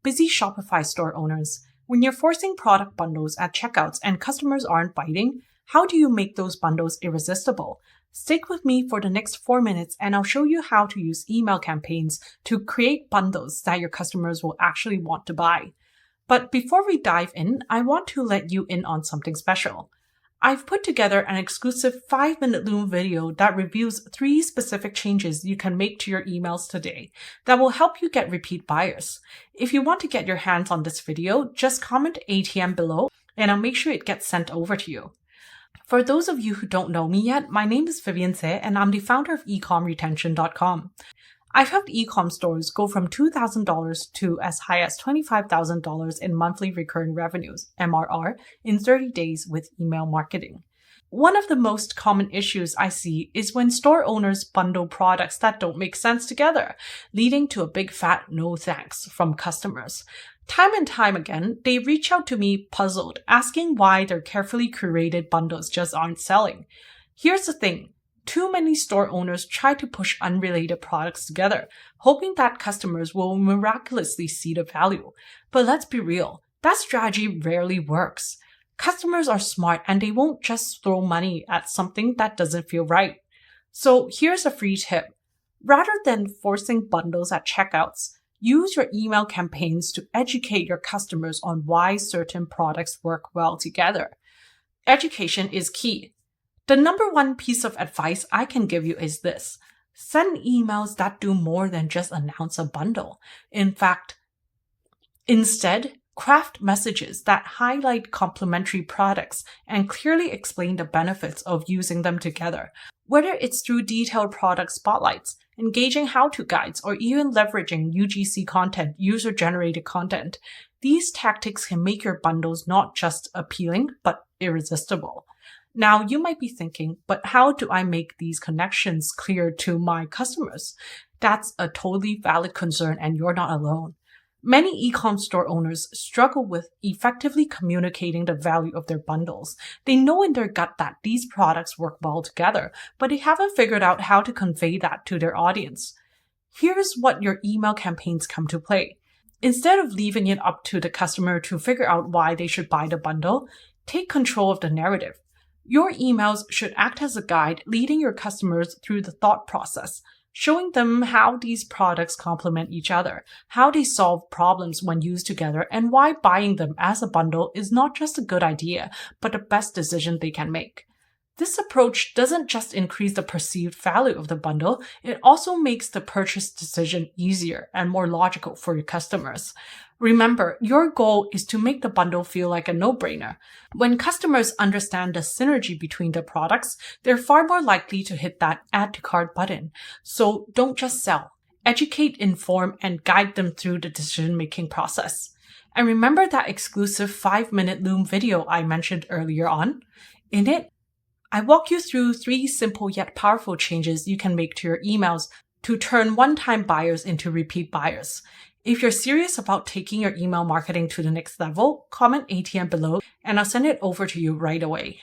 Busy Shopify store owners, when you're forcing product bundles at checkouts and customers aren't biting, how do you make those bundles irresistible? Stick with me for the next 4 minutes and I'll show you how to use email campaigns to create bundles that your customers will actually want to buy. But before we dive in, I want to let you in on something special. I've put together an exclusive 5-minute Loom video that reviews 3 specific changes you can make to your emails today that will help you get repeat buyers. If you want to get your hands on this video, just comment ATM below and I'll make sure it gets sent over to you. For those of you who don't know me yet, my name is Vivian Se and I'm the founder of ecomretention.com. I've helped ecom stores go from $2,000 to as high as $25,000 in monthly recurring revenues, MRR, in 30 days with email marketing. One of the most common issues I see is when store owners bundle products that don't make sense together, leading to a big fat no thanks from customers. Time and time again, they reach out to me puzzled, asking why their carefully curated bundles just aren't selling. Here's the thing. Too many store owners try to push unrelated products together, hoping that customers will miraculously see the value. But let's be real, that strategy rarely works. Customers are smart and they won't just throw money at something that doesn't feel right. So here's a free tip. Rather than forcing bundles at checkouts, use your email campaigns to educate your customers on why certain products work well together. Education is key. The number one piece of advice I can give you is this. Send emails that do more than just announce a bundle. Instead, craft messages that highlight complementary products and clearly explain the benefits of using them together. Whether it's through detailed product spotlights, engaging how-to guides, or even leveraging UGC content, user-generated content, these tactics can make your bundles not just appealing, but irresistible. Now, you might be thinking, but how do I make these connections clear to my customers? That's a totally valid concern and you're not alone. Many e-com store owners struggle with effectively communicating the value of their bundles. They know in their gut that these products work well together, but they haven't figured out how to convey that to their audience. Here's what your email campaigns come to play. Instead of leaving it up to the customer to figure out why they should buy the bundle, take control of the narrative. Your emails should act as a guide leading your customers through the thought process, showing them how these products complement each other, how they solve problems when used together, and why buying them as a bundle is not just a good idea, but the best decision they can make. This approach doesn't just increase the perceived value of the bundle, it also makes the purchase decision easier and more logical for your customers. Remember, your goal is to make the bundle feel like a no-brainer. When customers understand the synergy between the products, they're far more likely to hit that add to cart button. So don't just sell. Educate, inform, and guide them through the decision-making process. And remember that exclusive 5-minute Loom video I mentioned earlier on? In it, I walk you through 3 simple yet powerful changes you can make to your emails to turn one-time buyers into repeat buyers. If you're serious about taking your email marketing to the next level, comment ATM below and I'll send it over to you right away.